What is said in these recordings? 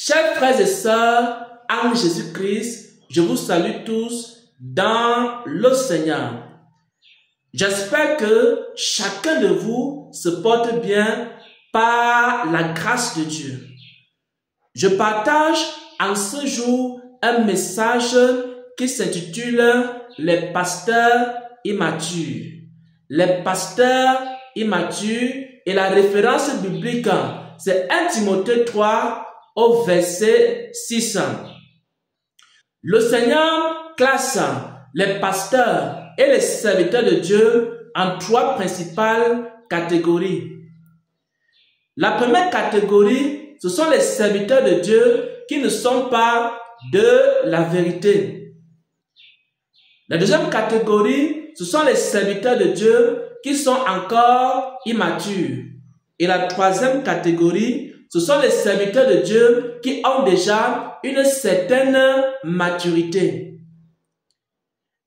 Chers frères et sœurs, en Jésus-Christ, je vous salue tous dans le Seigneur. J'espère que chacun de vous se porte bien par la grâce de Dieu. Je partage en ce jour un message qui s'intitule « Les pasteurs immatures ». Les pasteurs immatures et la référence biblique, c'est 1 Timothée 3 au verset 6. Le Seigneur classe les pasteurs et les serviteurs de Dieu en 3 principales catégories. La première catégorie, ce sont les serviteurs de Dieu qui ne sont pas de la vérité. La deuxième catégorie, ce sont les serviteurs de Dieu qui sont encore immatures. Et la troisième catégorie, ce sont les serviteurs de Dieu qui ont déjà une certaine maturité.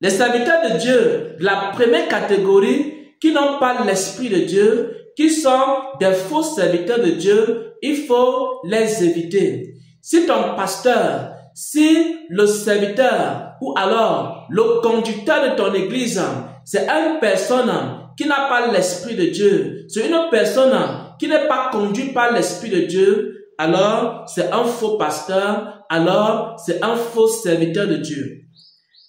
Les serviteurs de Dieu de la première catégorie qui n'ont pas l'Esprit de Dieu, qui sont des faux serviteurs de Dieu, il faut les éviter. Si ton pasteur, si le serviteur ou alors le conducteur de ton église, c'est une personne qui n'a pas l'Esprit de Dieu, c'est une personne qui n'est pas conduite par l'Esprit de Dieu, alors c'est un faux pasteur, alors c'est un faux serviteur de Dieu.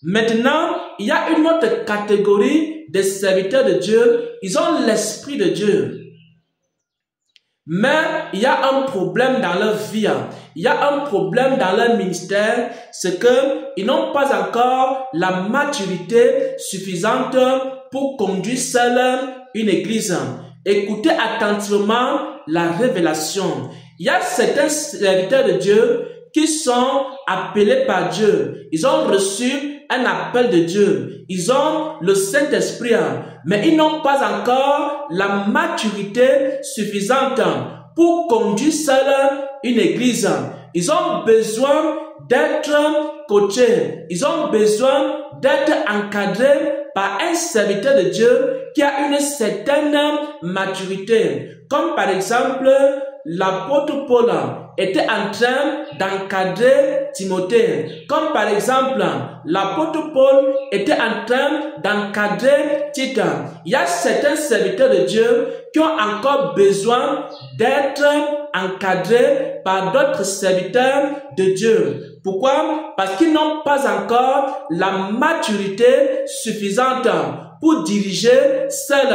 Maintenant, il y a une autre catégorie de serviteurs de Dieu, ils ont l'Esprit de Dieu. Mais il y a un problème dans leur vie, il y a un problème dans leur ministère, c'est qu'ils n'ont pas encore la maturité suffisante pour conduire seul une église. Écoutez attentivement la révélation. Il y a certains serviteurs de Dieu qui sont appelés par Dieu. Ils ont reçu un appel de Dieu. Ils ont le Saint-Esprit, mais ils n'ont pas encore la maturité suffisante pour conduire seul une église. Ils ont besoin d'être coachés. Ils ont besoin d'être encadrés par un serviteur de Dieu qui a une certaine maturité. Comme par exemple, l'apôtre Paul était en train d'encadrer Timothée. Comme par exemple, l'apôtre Paul était en train d'encadrer Tite. Il y a certains serviteurs de Dieu qui ont encore besoin d'être encadrés par d'autres serviteurs de Dieu. Pourquoi? Parce qu'ils n'ont pas encore la maturité suffisante pour diriger seul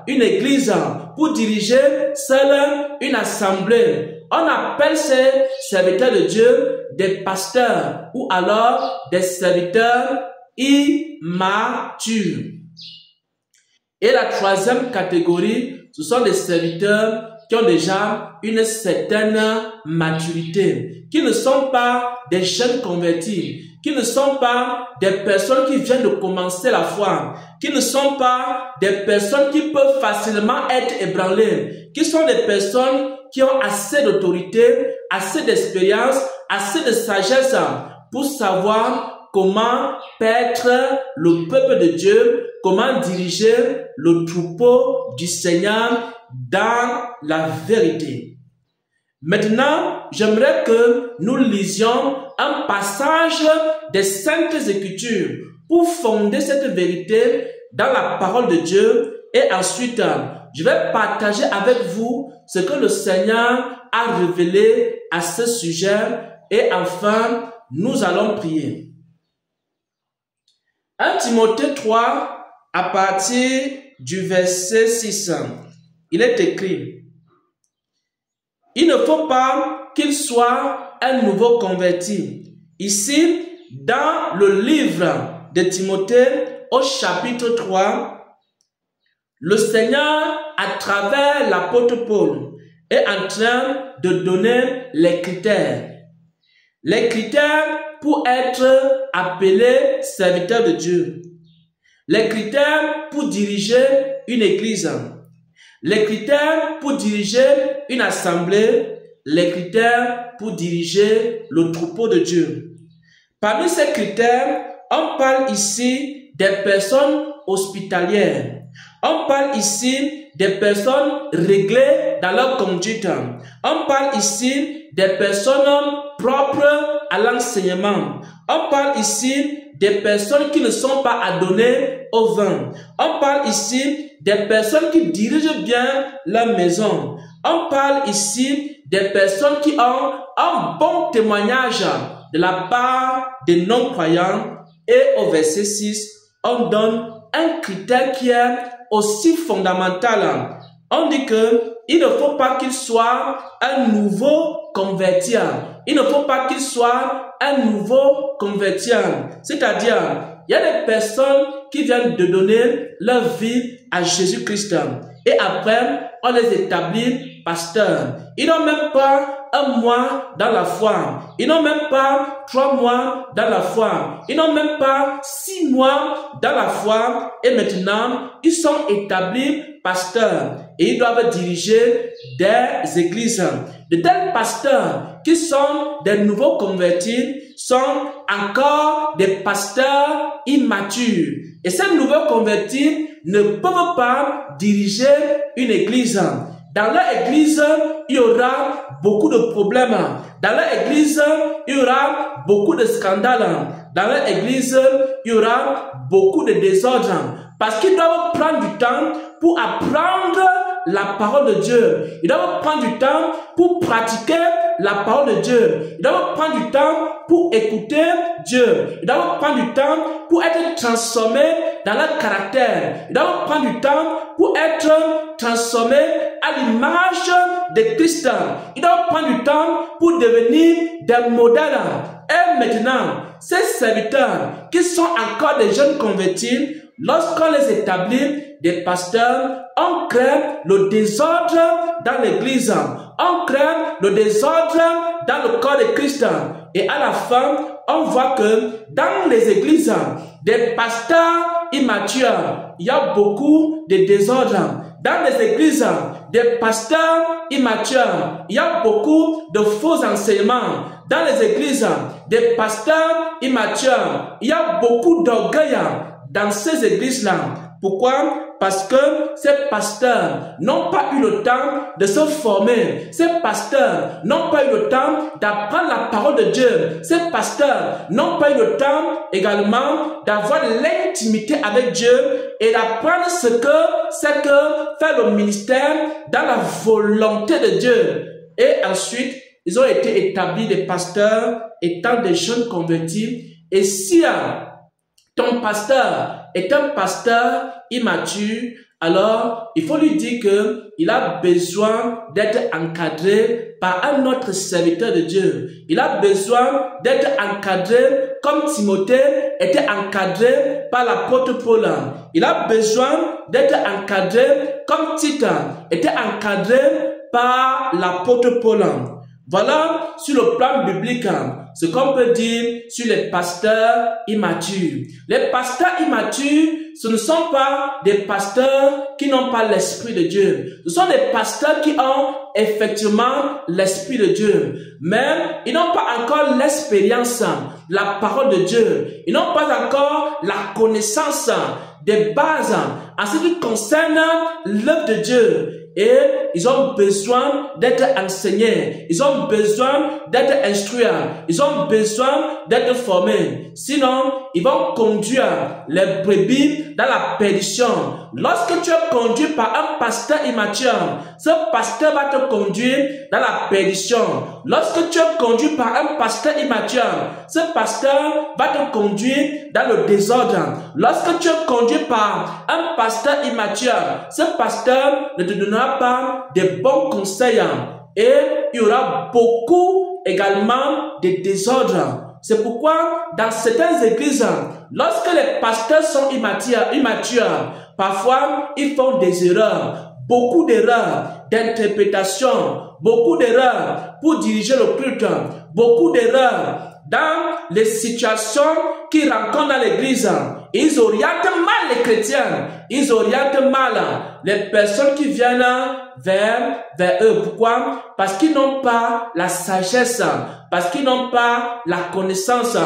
une église, pour diriger seul une assemblée. On appelle ces serviteurs de Dieu des pasteurs ou alors des serviteurs immatures. Et la troisième catégorie, ce sont des serviteurs qui ont déjà une certaine maturité, qui ne sont pas des jeunes convertis, qui ne sont pas des personnes qui viennent de commencer la foi, qui ne sont pas des personnes qui peuvent facilement être ébranlées, qui sont des personnes qui ont assez d'autorité, assez d'expérience, assez de sagesse pour savoir comment paître le peuple de Dieu, comment diriger le troupeau du Seigneur dans la vérité. Maintenant, j'aimerais que nous lisions un passage des Saintes Écritures pour fonder cette vérité dans la parole de Dieu et ensuite, je vais partager avec vous ce que le Seigneur a révélé à ce sujet et enfin, nous allons prier. 1 Timothée 3, à partir du verset 6, il est écrit: il ne faut pas qu'il soit un nouveau converti. Ici, dans le livre de Timothée, au chapitre 3, le Seigneur, à travers l'apôtre Paul, est en train de donner les critères. Les critères pour être appelé serviteur de Dieu. Les critères pour diriger une église. Les critères pour diriger une assemblée. Les critères pour diriger le troupeau de Dieu. Parmi ces critères, on parle ici des personnes hospitalières. On parle ici des personnes réglées dans leur conduite. On parle ici des personnes propres à l'enseignement. On parle ici des personnes qui ne sont pas adonnées au vin. On parle ici des personnes qui dirigent bien leur maison. On parle ici des personnes qui ont un bon témoignage de la part des non-croyants. Et au verset 6, on donne un critère qui est aussi fondamental. On dit que il ne faut pas qu'il soit un nouveau converti. Il ne faut pas qu'il soit un nouveau converti. C'est-à-dire, il y a des personnes qui viennent de donner leur vie à Jésus-Christ. Et après, on les établit pasteurs. Ils n'ont même pas un mois dans la foi. Ils n'ont même pas 3 mois dans la foi. Ils n'ont même pas 6 mois dans la foi. Et maintenant, ils sont établis pasteurs. Et ils doivent diriger des églises. De tels pasteurs qui sont des nouveaux convertis sont encore des pasteurs immatures. Et ces nouveaux convertis ne peuvent pas diriger une église. Dans leur église, il y aura beaucoup de problèmes. Dans leur église, il y aura beaucoup de scandales. Dans leur église, il y aura beaucoup de désordre. Parce qu'ils doivent prendre du temps pour apprendre la parole de Dieu. Ils doivent prendre du temps pour pratiquer la parole de Dieu. Ils doivent prendre du temps pour écouter Dieu. Ils doivent prendre du temps pour être transformés dans leur caractère. Ils doivent prendre du temps pour être transformés à l'image de Christ. Ils doivent prendre du temps pour devenir des modèles. Et maintenant, ces serviteurs qui sont encore des jeunes convertis, lorsqu'on les établit des pasteurs, on crée le désordre dans l'église. On crée le désordre dans le corps de Christ. Et à la fin, on voit que dans les églises, des pasteurs immatures, il y a beaucoup de désordre. Dans les églises, des pasteurs immatures, il y a beaucoup de faux enseignements. Dans les églises, des pasteurs immatures, il y a beaucoup d'orgueil dans ces églises-là. Pourquoi? Parce que ces pasteurs n'ont pas eu le temps de se former. Ces pasteurs n'ont pas eu le temps d'apprendre la parole de Dieu. Ces pasteurs n'ont pas eu le temps également d'avoir l'intimité avec Dieu et d'apprendre ce que c'est que faire le ministère dans la volonté de Dieu. Et ensuite, ils ont été établis des pasteurs étant des jeunes convertis. Et si ton pasteur est un pasteur immature, alors il faut lui dire qu'il a besoin d'être encadré par un autre serviteur de Dieu. Il a besoin d'être encadré comme Timothée était encadré par l'apôtre Paul. Il a besoin d'être encadré comme Tite était encadré par l'apôtre Paul. Voilà sur le plan biblique ce qu'on peut dire sur les pasteurs immatures. Les pasteurs immatures, ce ne sont pas des pasteurs qui n'ont pas l'Esprit de Dieu. Ce sont des pasteurs qui ont effectivement l'Esprit de Dieu. Mais ils n'ont pas encore l'expérience, la parole de Dieu. Ils n'ont pas encore la connaissance des bases en ce qui concerne l'œuvre de Dieu. Et ils ont besoin d'être enseignés. Ils ont besoin d'être instruits. Ils ont besoin d'être formés. Sinon, ils vont conduire les brebis dans la perdition. Lorsque tu es conduit par un pasteur immature, ce pasteur va te conduire dans la perdition. Lorsque tu es conduit par un pasteur immature, ce pasteur va te conduire dans le désordre. Lorsque tu es conduit par un pasteur immature, ce pasteur ne te donnera pas de bons conseils. Et il y aura beaucoup également de désordre. C'est pourquoi dans certaines églises, lorsque les pasteurs sont immatures, parfois ils font des erreurs, beaucoup d'erreurs d'interprétation, beaucoup d'erreurs pour diriger le culte, beaucoup d'erreurs dans les situations qu'ils rencontrent dans l'église. Ils orientent mal les chrétiens, ils orientent mal les personnes qui viennent vers eux. Pourquoi? Parce qu'ils n'ont pas la sagesse, parce qu'ils n'ont pas la connaissance,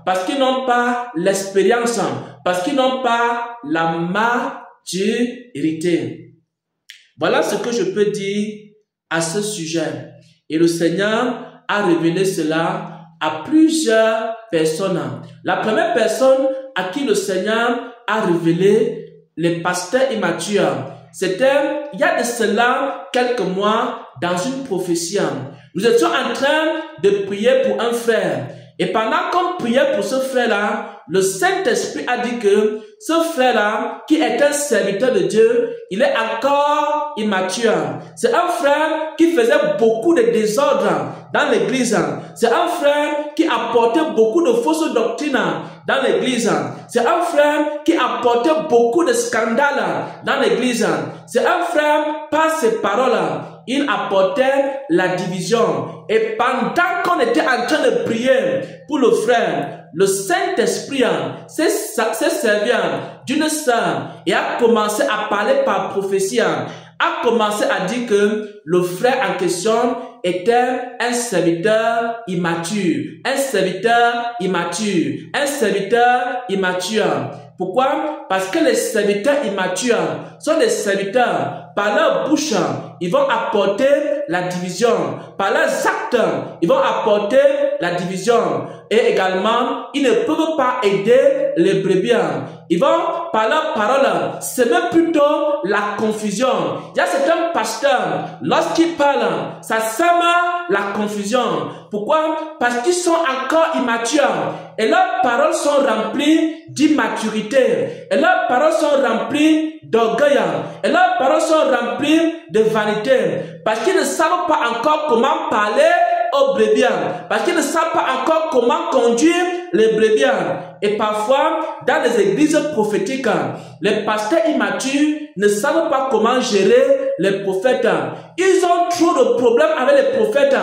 parce qu'ils n'ont pas l'expérience, parce qu'ils n'ont pas la maturité. Voilà ce que je peux dire à ce sujet. Et le Seigneur a révélé cela à plusieurs personnes. La première personne à qui le Seigneur a révélé les pasteurs immatures, c'était il y a de cela quelques mois dans une prophétie. Nous étions en train de prier pour un frère. Et pendant qu'on priait pour ce frère-là, le Saint-Esprit a dit que ce frère-là, qui est un serviteur de Dieu, il est encore immature. C'est un frère qui faisait beaucoup de désordre dans l'église. C'est un frère qui apportait beaucoup de fausses doctrines dans l'église. C'est un frère qui apportait beaucoup de scandales dans l'église. C'est un frère, par ses paroles, il apportait la division. Et pendant qu'on était en train de prier pour le frère, le Saint-Esprit s'est servi d'une sœur et a commencé à parler par prophétie, a commencé à dire que le frère en question était un serviteur immature, un serviteur immature, un serviteur immature. Pourquoi? Parce que les serviteurs immatures sont des serviteurs. Par leur bouche, ils vont apporter la division. Par leurs actes, ils vont apporter la division. Et également, ils ne peuvent pas aider les brebis. Ils vont, par leurs paroles, semer plutôt la confusion. Il y a certains pasteurs, lorsqu'ils parlent, ça sème la confusion. Pourquoi? Parce qu'ils sont encore immatures. Et leurs paroles sont remplies d'immaturité. Et leurs paroles sont remplies d'orgueil. Et leurs paroles sont remplies de vanité. Parce qu'ils ne savent pas encore comment parler aux brebis. Parce qu'ils ne savent pas encore comment conduire les brebis. Et parfois, dans les églises prophétiques, les pasteurs immatures ne savent pas comment gérer les prophètes. Ils ont trop de problèmes avec les prophètes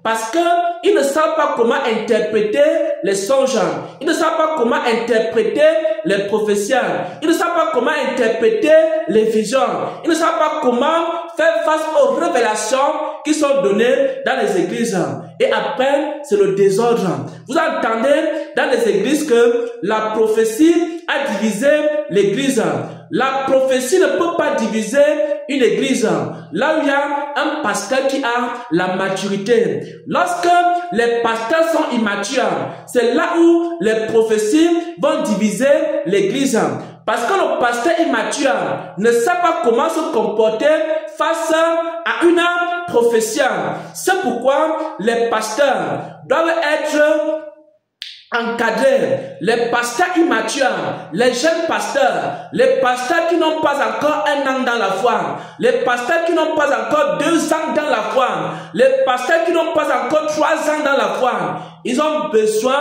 parce qu'ils ne savent pas comment interpréter les songes. Ils ne savent pas comment interpréter les prophéties. Ils ne savent pas comment interpréter les visions. Ils ne savent pas comment faire face aux révélations qui sont données dans les églises. Et après, c'est le désordre. Vous entendez dans les églises que la prophétie a divisé l'église. La prophétie ne peut pas diviser une église. Là où il y a un pasteur qui a la maturité. Lorsque les pasteurs sont immatures, c'est là où les prophéties vont diviser l'église. Parce que le pasteur immature ne sait pas comment se comporter face à une prophétie. C'est pourquoi les pasteurs doivent être encadrés. Les pasteurs immatures, les jeunes pasteurs, les pasteurs qui n'ont pas encore 1 an dans la foi, les pasteurs qui n'ont pas encore 2 ans dans la foi, les pasteurs qui n'ont pas encore 3 ans dans la foi, ils ont besoin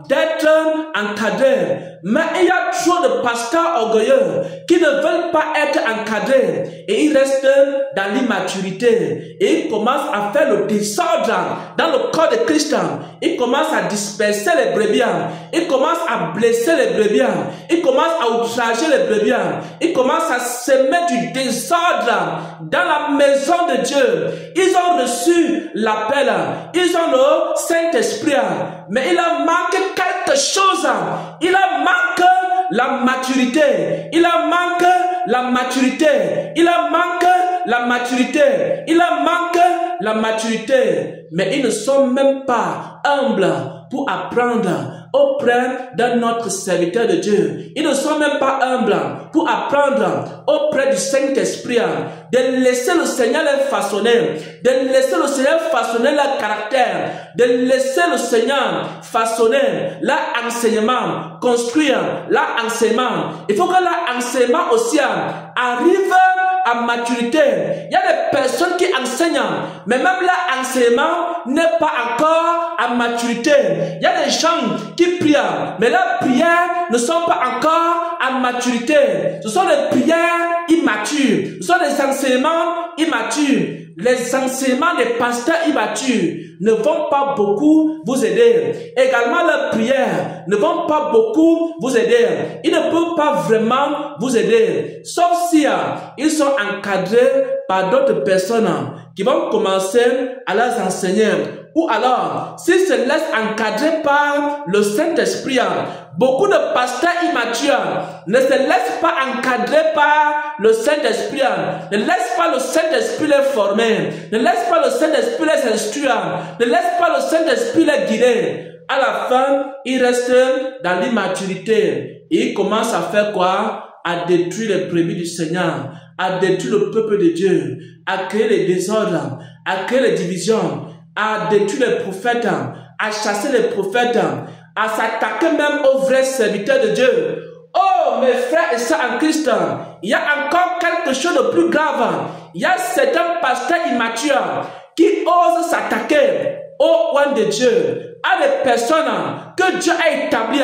d'être encadrés. Mais il y a trop de pasteurs orgueilleux qui ne veulent pas être encadrés et ils restent dans l'immaturité et ils commencent à faire le désordre dans le corps de Christ. Ils commencent à disperser les brebis, ils commencent à blesser les brebis, ils commencent à outrager les brebis, ils commencent à semer du désordre dans la maison de Dieu. Ils ont reçu l'appel, ils ont le Saint-Esprit, mais il a manqué quelque chose. Il a manqué la maturité. Il a manqué la maturité. Il a manqué la maturité. Il a manqué la maturité. Mais ils ne sont même pas humbles pour apprendre auprès d'un autre serviteur de Dieu. Ils ne sont même pas humbles pour apprendre auprès du Saint-Esprit, de laisser le Seigneur les façonner, de laisser le Seigneur façonner leur caractère, de laisser le Seigneur façonner leur enseignement, construire leur enseignement. Il faut que leur enseignement aussi arrive à maturité. Il y a des personnes qui enseignent, mais même leur enseignement n'est pas encore à maturité. Il y a des gens qui prient, mais leurs prières ne sont pas encore à maturité. Ce sont des prières immatures. Ce sont des enseignements immatures. Les enseignements des pasteurs immatures ne vont pas beaucoup vous aider. Également, leurs prières ne vont pas beaucoup vous aider. Ils ne peuvent pas vraiment vous aider. Sauf si ils sont encadrés par d'autres personnes qui vont commencer à leur enseigner ou alors s'il se laisse encadrer par le Saint-Esprit. Beaucoup de pasteurs immatures ne se laissent pas encadrer par le Saint-Esprit, ne laissent pas le Saint-Esprit les former, ne laissent pas le Saint-Esprit les instruire, ne laissent pas le Saint-Esprit les guider. À la fin, ils restent dans l'immaturité et ils commencent à faire quoi? À détruire les brebis du Seigneur, à détruire le peuple de Dieu, à créer les désordres, à créer les divisions, à détruire les prophètes, à chasser les prophètes, à s'attaquer même aux vrais serviteurs de Dieu. Oh, mes frères et sœurs en Christ, il y a encore quelque chose de plus grave. Il y a certains pasteurs immatures qui osent s'attaquer au roi de Dieu, à des personnes que Dieu a établies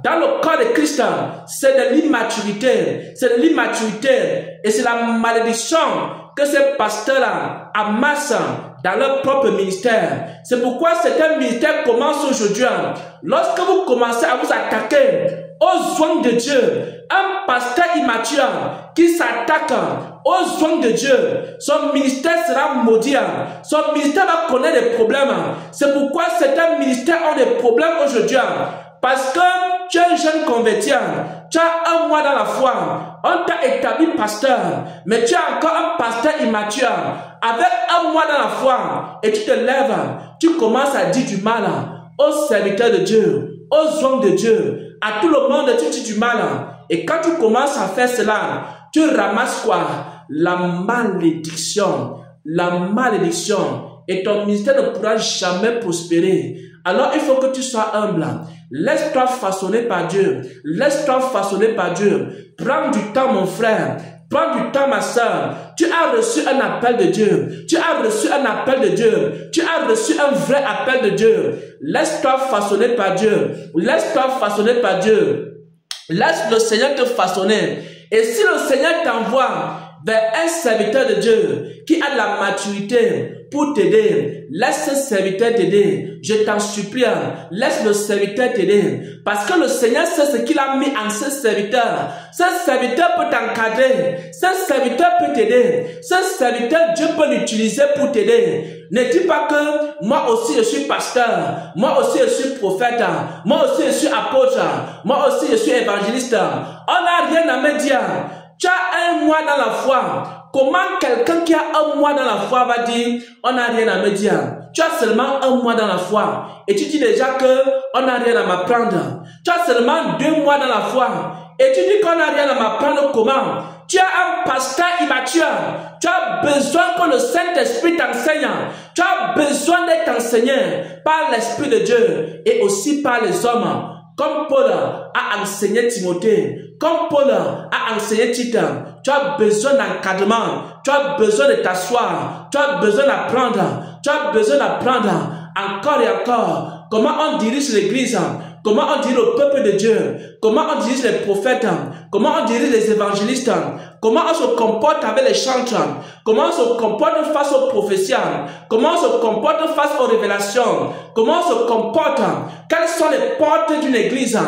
dans le corps de Christ. C'est de l'immaturité, c'est de l'immaturité et c'est la malédiction que ces pasteurs-là amassent dans leur propre ministère. C'est pourquoi certains ministères commencent aujourd'hui. Lorsque vous commencez à vous attaquer aux oies de Dieu, un pasteur immature qui s'attaque aux oies de Dieu, son ministère sera maudit. Son ministère va connaître des problèmes. C'est pourquoi certains ministères ont des problèmes aujourd'hui. Parce que tu es un jeune converti, tu as un mois dans la foi, on t'a établi pasteur, mais tu es encore un pasteur immature, avec un mois dans la foi, et tu te lèves, tu commences à dire du mal aux serviteurs de Dieu, aux hommes de Dieu, à tout le monde, tu dis du mal. Et quand tu commences à faire cela, tu ramasses quoi? La malédiction. La malédiction. Et ton ministère ne pourra jamais prospérer. Alors il faut que tu sois humble. Laisse-toi façonner par Dieu. Laisse-toi façonner par Dieu. Prends du temps, mon frère. Prends du temps, ma soeur. Tu as reçu un appel de Dieu. Tu as reçu un appel de Dieu. Tu as reçu un vrai appel de Dieu. Laisse-toi façonner par Dieu. Laisse-toi façonner par Dieu. Laisse le Seigneur te façonner. Et si le Seigneur t'envoie vers un serviteur de Dieu qui a de la maturité pour t'aider, laisse ce serviteur t'aider. Je t'en supplie, laisse le serviteur t'aider. Parce que le Seigneur sait ce qu'il a mis en ce serviteur. Ce serviteur peut t'encadrer. Ce serviteur peut t'aider. Ce serviteur, Dieu peut l'utiliser pour t'aider. Ne dis pas que moi aussi je suis pasteur, moi aussi je suis prophète, moi aussi je suis apôtre, moi aussi je suis évangéliste. On n'a rien à me dire. Tu as un mois dans la foi. Comment quelqu'un qui a un mois dans la foi va dire on n'a rien à me dire? Tu as seulement un mois dans la foi et tu dis déjà que on n'a rien à m'apprendre. Tu as seulement 2 mois dans la foi et tu dis qu'on n'a rien à m'apprendre. Comment? Tu as un pasteur immature. Tu as besoin que le Saint-Esprit t'enseigne. Tu as besoin d'être enseigné par l'Esprit de Dieu et aussi par les hommes. Comme Paul a enseigné Timothée, comme Paul a enseigné Tite, tu as besoin d'encadrement, tu as besoin de t'asseoir, tu as besoin d'apprendre, tu as besoin d'apprendre encore et encore comment on dirige l'église, comment on dirige le peuple de Dieu, comment on dirige les prophètes, comment on dirige les évangélistes, comment on se comporte avec les chantres, comment on se comporte face aux prophéties, comment on se comporte face aux révélations, comment on se comporte, quelles sont les portes d'une église,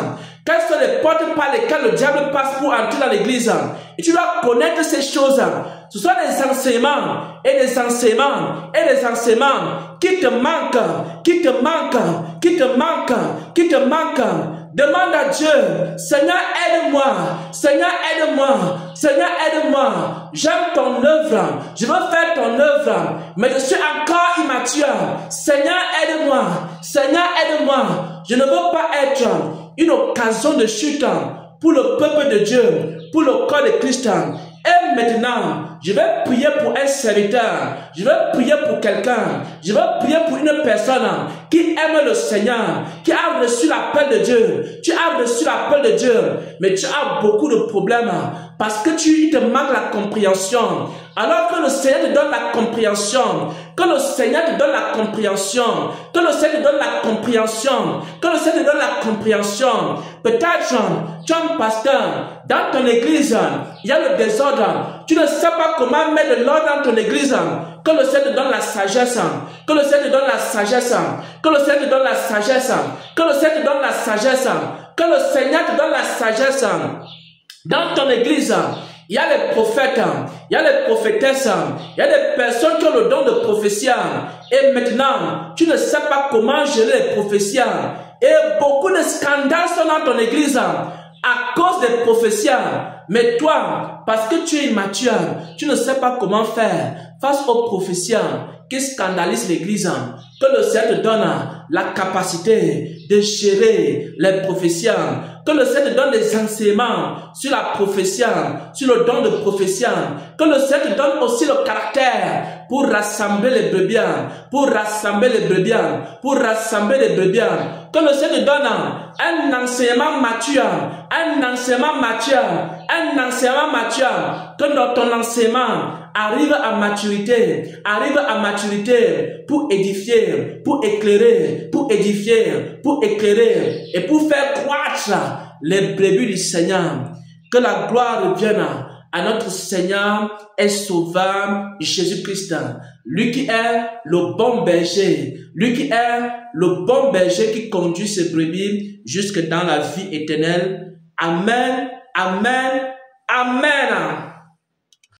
quelles sont les portes par lesquelles le diable passe pour entrer dans l'église. Et tu dois connaître ces choses. Ce sont des enseignements et des enseignements et des enseignements qui te manquent, qui te manquent, qui te manquent, qui te manquent. Demande à Dieu, Seigneur, aide-moi, Seigneur, aide-moi, Seigneur, aide-moi. J'aime ton œuvre, je veux faire ton œuvre, mais je suis encore immature. Seigneur, aide-moi, Seigneur, aide-moi. Je ne veux pas être une occasion de chute pour le peuple de Dieu, pour le corps de Christ. Et maintenant, je vais prier pour un serviteur, je vais prier pour quelqu'un, je vais prier pour une personne qui aime le Seigneur, qui a reçu l'appel de Dieu. Tu as reçu l'appel de Dieu, mais tu as beaucoup de problèmes parce que il te manque la compréhension. Alors que le Seigneur te donne la compréhension, que le Seigneur te donne la compréhension, que le Seigneur te donne la compréhension, que le Seigneur te donne la compréhension. Peut-être, tu es un pasteur, dans ton église, il y a le désordre. Tu ne sais pas comment mettre de l'ordre dans ton église. Que le Seigneur te donne la sagesse, que le Seigneur te donne la sagesse, que le Seigneur te donne la sagesse, que le Seigneur te donne la sagesse, que le Seigneur te donne la sagesse. Dans ton église, il y a les prophètes, il y a les prophétesses, il y a des personnes qui ont le don de prophétie. Et maintenant, tu ne sais pas comment gérer les prophéties. Et beaucoup de scandales sont dans ton église à cause des prophéties. Mais toi, parce que tu es immature, tu ne sais pas comment faire face aux prophéties qui scandalisent l'église. Que le Seigneur te donne la capacité de gérer les prophéties. Que le Seigneur te donne des enseignements sur la prophétie, sur le don de prophétie. Que le Seigneur te donne aussi le caractère pour rassembler les brebis, pour rassembler les brebis, pour rassembler les brebis. Que le Seigneur te donne un enseignement mature, un enseignement mature, un enseignement mature. Que ton enseignement arrive à maturité pour édifier, pour éclairer, pour édifier, pour éclairer et pour faire croître les brebis du Seigneur. Que la gloire revienne à notre Seigneur et Sauveur Jésus-Christ. Lui qui est le bon berger, lui qui est le bon berger qui conduit ses brebis jusque dans la vie éternelle. Amen, amen, amen.